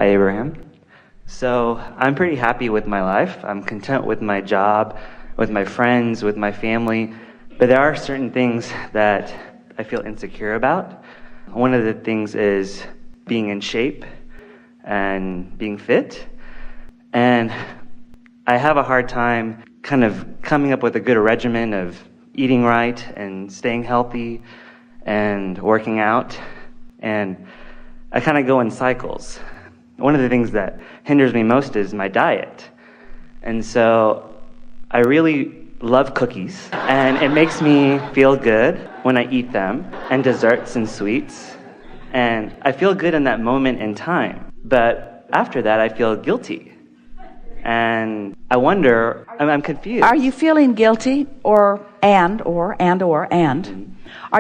Hi, Abraham. So I'm pretty happy with my life. I'm content with my job, with my friends, with my family. But there are certain things that I feel insecure about. One of the things is being in shape and being fit. And I have a hard time kind of coming up with a good regimen of eating right and staying healthy and working out. And I kind of go in cycles. One of the things that hinders me most is my diet. And so I really love cookies, and it makes me feel good when I eat them, and desserts and sweets. And I feel good in that moment in time. But after that, I feel guilty. And I wonder, I'm confused. Are you feeling guilty or? Are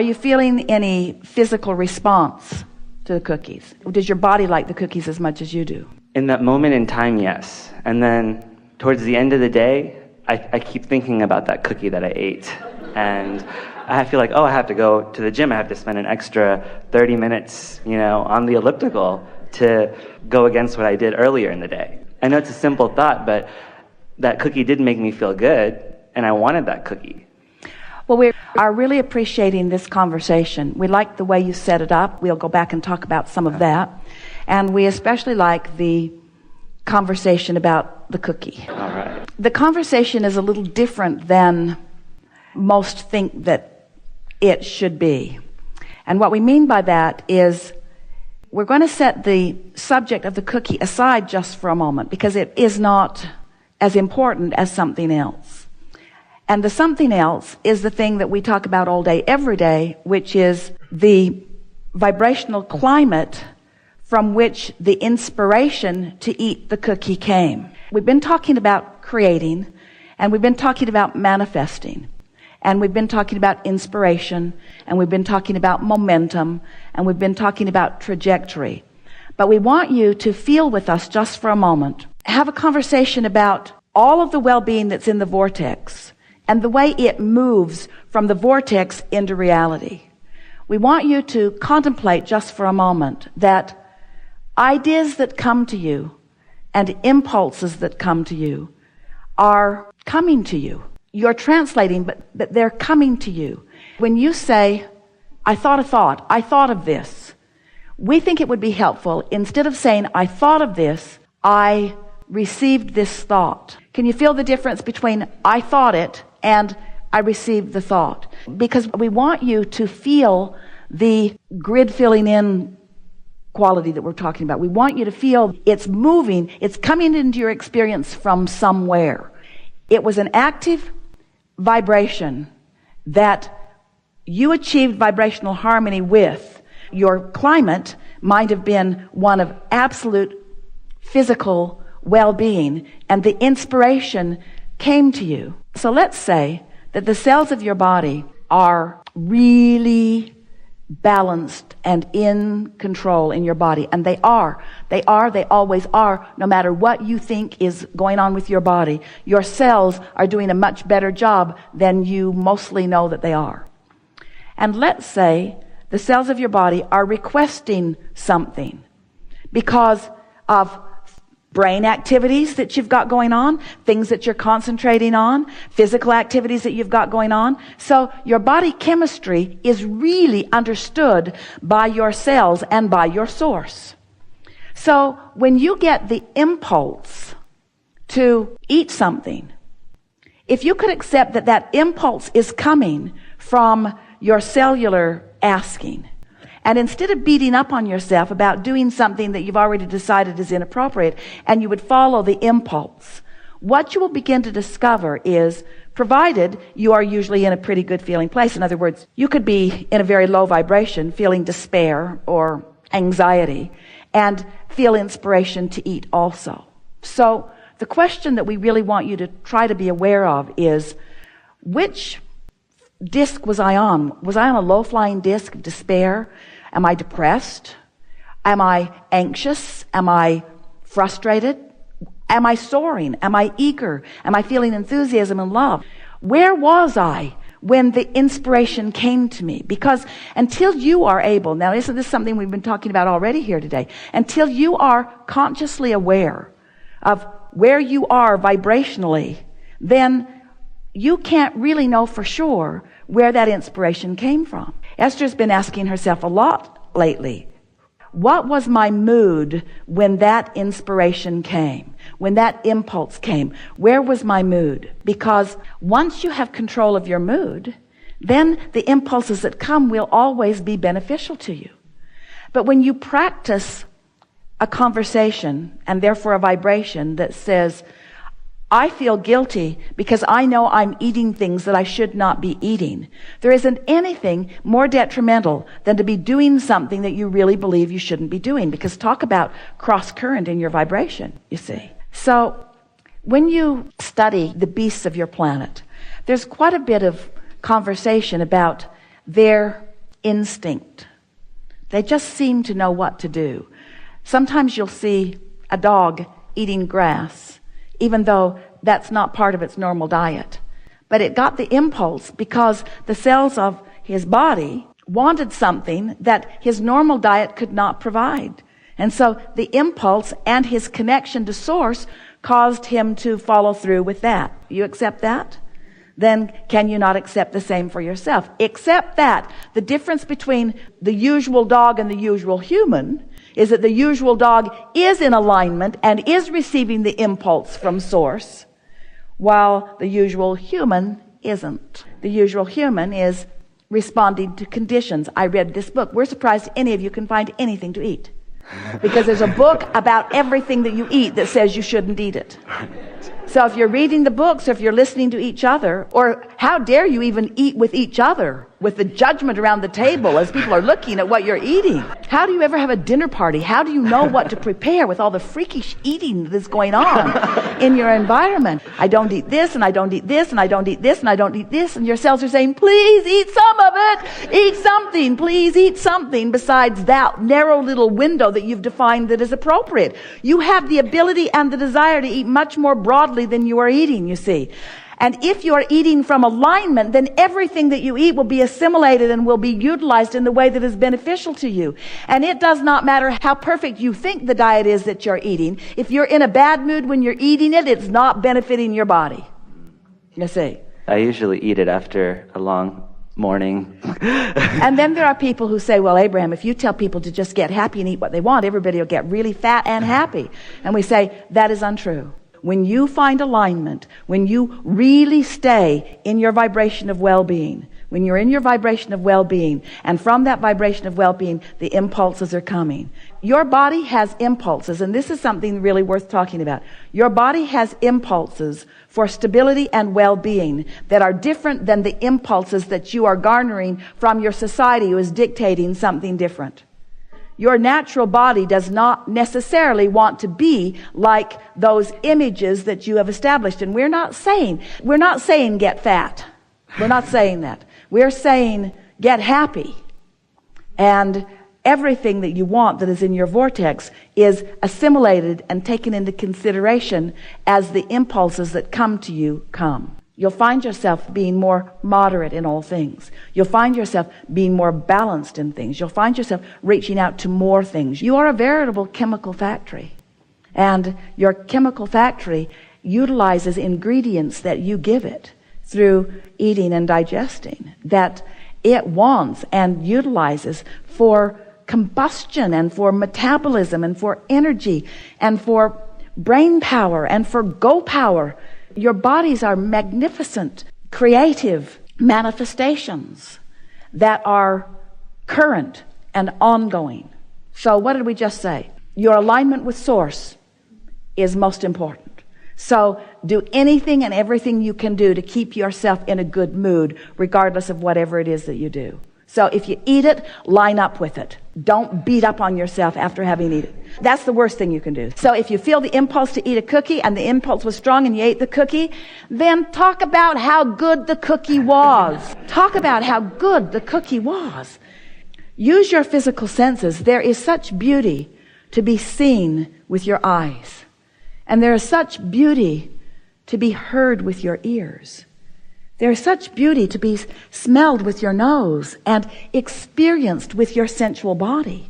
you feeling any physical response to the cookies? Does your body like the cookies as much as you do? In that moment in time, yes. And then towards the end of the day, I keep thinking about that cookie that I ate. And I feel like, I have to go to the gym. I have to spend an extra 30 minutes, on the elliptical to go against what I did earlier in the day. I know it's a simple thought, but that cookie did make me feel good, and I wanted that cookie. Well, we are really appreciating this conversation. We like the way you set it up. We'll go back and talk about some of that. And we especially like the conversation about the cookie. All right. The conversation is a little different than most think that it should be. And what we mean by that is we're going to set the subject of the cookie aside just for a moment, because it is not as important as something else. And the something else is the thing that we talk about all day, every day, which is the vibrational climate from which the inspiration to eat the cookie came. We've been talking about creating, and we've been talking about manifesting, and we've been talking about inspiration, and we've been talking about momentum, and we've been talking about trajectory. But we want you to feel with us just for a moment. Have a conversation about all of the well-being that's in the vortex and the way it moves from the vortex into reality. We want you to contemplate just for a moment that ideas that come to you and impulses that come to you are coming to you. You're translating, but they're coming to you. When you say, I thought of this, we think it would be helpful, instead of saying, I thought of this, I received this thought. Can you feel the difference between I thought it and I received the thought? Because we want you to feel the grid filling in quality that we're talking about. We want you to feel it's moving, it's coming into your experience from somewhere. It was an active vibration that you achieved vibrational harmony with. Your climate might have been one of absolute physical well-being, and the inspiration came to you. So let's say that the cells of your body are really balanced and in control in your body, and they always are. No matter what you think is going on with your body, your cells are doing a much better job than you mostly know that they are. And let's say the cells of your body are requesting something because of brain activities that you've got going on, things that you're concentrating on, physical activities that you've got going on. So your body chemistry is really understood by your cells and by your source. So when you get the impulse to eat something, if you could accept that that impulse is coming from your cellular asking, and instead of beating up on yourself about doing something that you've already decided is inappropriate, and you would follow the impulse, what you will begin to discover is, provided you are usually in a pretty good feeling place. In other words, you could be in a very low vibration, feeling despair or anxiety, and feel inspiration to eat also. So the question that we really want you to try to be aware of is, which disc was I on? Was I on a low-flying disc of despair? Am I depressed? Am I anxious? Am I frustrated? Am I soaring? Am I eager? Am I feeling enthusiasm and love? Where was I when the inspiration came to me. Because until you are able, now isn't this something we've been talking about already here today? Until you are consciously aware of where you are vibrationally, then you can't really know for sure where that inspiration came from. Esther's been asking herself a lot lately. What was my mood when that inspiration came? When that impulse came? Where was my mood? Because once you have control of your mood, then the impulses that come will always be beneficial to you. But when you practice a conversation and therefore a vibration that says, I feel guilty because I know I'm eating things that I should not be eating. There isn't anything more detrimental than to be doing something that you really believe you shouldn't be doing, because talk about cross current in your vibration, you see. So when you study the beasts of your planet, there's quite a bit of conversation about their instinct. They just seem to know what to do. Sometimes you'll see a dog eating grass, even though that's not part of its normal diet. But it got the impulse because the cells of his body wanted something that his normal diet could not provide. And so the impulse and his connection to source caused him to follow through with that. You accept that? Then can you not accept the same for yourself? Except that the difference between the usual dog and the usual human is that the usual dog is in alignment and is receiving the impulse from source, while the usual human isn't. The usual human is responding to conditions. I read this book. We're surprised any of you can find anything to eat, because there's a book about everything that you eat that says you shouldn't eat it. So if you're reading the books, or if you're listening to each other, or how dare you even eat with each other, with the judgment around the table as people are looking at what you're eating. How do you ever have a dinner party? How do you know what to prepare with all the freakish eating that is going on in your environment? I don't eat this, and I don't eat this, and I don't eat this, and I don't eat this, and your cells are saying, please eat some of it. Eat something. Please eat something besides that narrow little window that you've defined that is appropriate. You have the ability and the desire to eat much more broadly than you are eating, you see. And if you are eating from alignment, then everything that you eat will be assimilated and will be utilized in the way that is beneficial to you. And it does not matter how perfect you think the diet is that you're eating. If you're in a bad mood when you're eating it, it's not benefiting your body. You see. I usually eat it after a long morning. And then there are people who say, well, Abraham, if you tell people to just get happy and eat what they want, everybody will get really fat and happy. And we say, that is untrue. When you find alignment, when you really stay in your vibration of well-being, when you're in your vibration of well-being, and from that vibration of well-being, the impulses are coming. Your body has impulses, and this is something really worth talking about. Your body has impulses for stability and well-being that are different than the impulses that you are garnering from your society who is dictating something different. Your natural body does not necessarily want to be like those images that you have established. And we're not saying get fat. We're not saying that. We're saying get happy. And everything that you want that is in your vortex is assimilated and taken into consideration as the impulses that come to you come. You'll find yourself being more moderate in all things. You'll find yourself being more balanced in things. You'll find yourself reaching out to more things. You are a veritable chemical factory. And your chemical factory utilizes ingredients that you give it through eating and digesting, that it wants and utilizes for combustion and for metabolism and for energy and for brain power and for go power. Your bodies are magnificent, creative manifestations that are current and ongoing. So what did we just say? Your alignment with source is most important. So do anything and everything you can do to keep yourself in a good mood, regardless of whatever it is that you do. So if you eat it, line up with it. Don't beat up on yourself after having eaten it. That's the worst thing you can do. So if you feel the impulse to eat a cookie and the impulse was strong and you ate the cookie, then talk about how good the cookie was. Talk about how good the cookie was. Use your physical senses. There is such beauty to be seen with your eyes. And there is such beauty to be heard with your ears. There is such beauty to be smelled with your nose and experienced with your sensual body.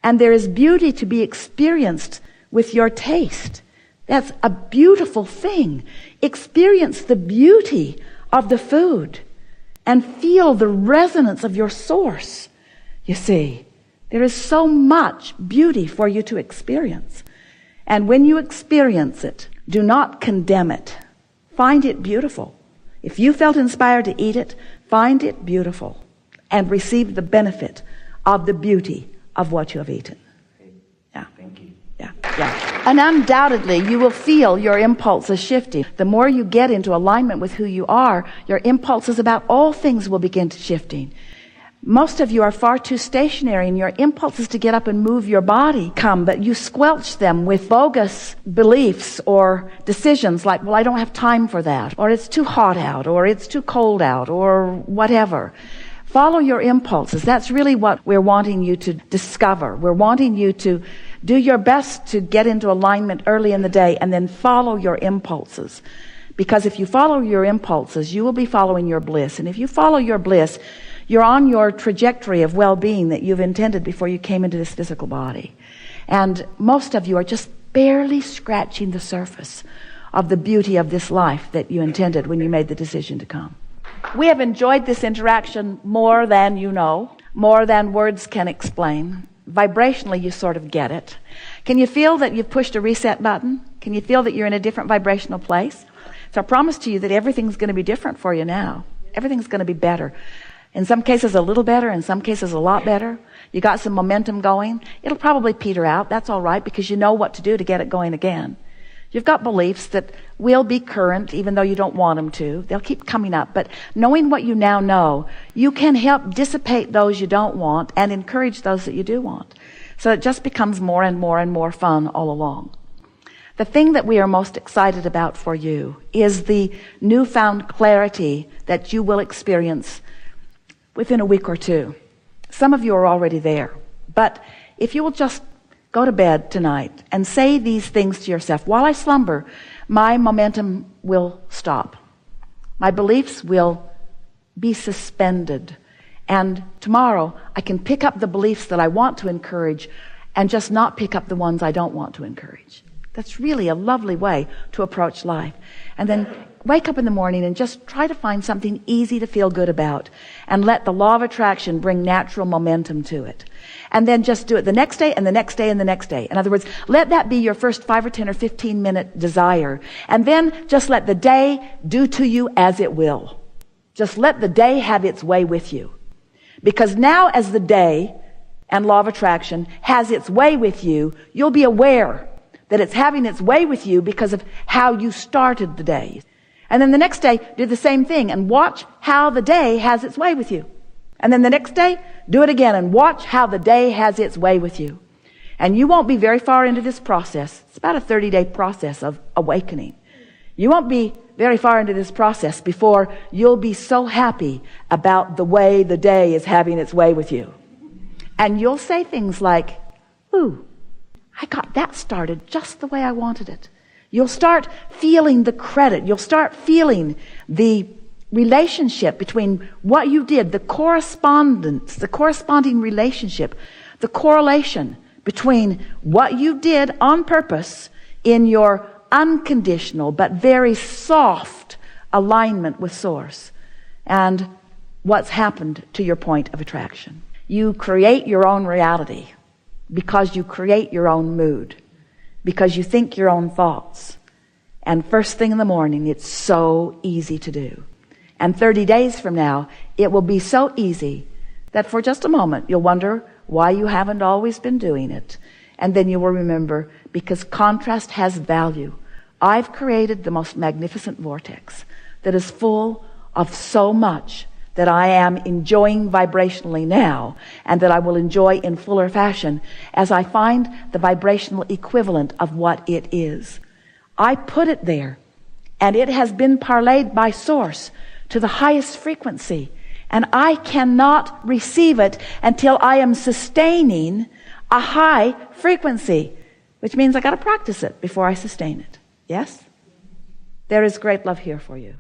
And there is beauty to be experienced with your taste. That's a beautiful thing. Experience the beauty of the food and feel the resonance of your source. You see, there is so much beauty for you to experience. And when you experience it, do not condemn it. Find it beautiful. If you felt inspired to eat it, find it beautiful and receive the benefit of the beauty of what you have eaten. Yeah. Thank you. Yeah. And undoubtedly, you will feel your impulses shifting. The more you get into alignment with who you are, your impulses about all things will begin to shifting. Most of you are far too stationary, and your impulses to get up and move your body come, but you squelch them with bogus beliefs or decisions like, well, I don't have time for that, or it's too hot out, or it's too cold out, or whatever. Follow your impulses. That's really what we're wanting you to discover. We're wanting you to do your best to get into alignment early in the day and then follow your impulses. Because if you follow your impulses, you will be following your bliss. And if you follow your bliss, you're on your trajectory of well-being that you've intended before you came into this physical body. And most of you are just barely scratching the surface of the beauty of this life that you intended when you made the decision to come. We have enjoyed this interaction more than you know, more than words can explain. Vibrationally, you sort of get it. Can you feel that you've pushed a reset button? Can you feel that you're in a different vibrational place? So I promise to you that everything's going to be different for you now. Everything's going to be better. In some cases a little better, in some cases a lot better. You got some momentum going. It'll probably peter out. That's all right, because you know what to do to get it going again. You've got beliefs that will be current even though you don't want them to. They'll keep coming up. But knowing what you now know, you can help dissipate those you don't want and encourage those that you do want. So it just becomes more and more and more fun all along. The thing that we are most excited about for you is the newfound clarity that you will experience within a week or two. Some of you are already there. But if you will just go to bed tonight and say these things to yourself, while I slumber, my momentum will stop. My beliefs will be suspended. And tomorrow I can pick up the beliefs that I want to encourage and just not pick up the ones I don't want to encourage. That's really a lovely way to approach life. And then wake up in the morning and just try to find something easy to feel good about and let the law of attraction bring natural momentum to it. And then just do it the next day and the next day and the next day. In other words, let that be your first 5 or 10 or 15 minute desire. And then just let the day do to you as it will. Just let the day have its way with you. Because now as the day and law of attraction has its way with you, you'll be aware that it's having its way with you because of how you started the day. And then the next day, do the same thing and watch how the day has its way with you. And then the next day, do it again and watch how the day has its way with you. And you won't be very far into this process. It's about a 30-day process of awakening. You won't be very far into this process before you'll be so happy about the way the day is having its way with you. And you'll say things like, ooh, I got that started just the way I wanted it. You'll start feeling the credit. You'll start feeling the relationship between what you did, the correspondence, the corresponding relationship, the correlation between what you did on purpose in your unconditional but very soft alignment with Source and what's happened to your point of attraction. You create your own reality because you create your own mood, because you think your own thoughts. And first thing in the morning, it's so easy to do. And 30 days from now, it will be so easy that for just a moment, you'll wonder why you haven't always been doing it. And then you will remember, because contrast has value. I've created the most magnificent vortex that is full of so much that I am enjoying vibrationally now, and that I will enjoy in fuller fashion as I find the vibrational equivalent of what it is. I put it there, and it has been parlayed by Source to the highest frequency, and I cannot receive it until I am sustaining a high frequency, which means I got to practice it before I sustain it. Yes? There is great love here for you.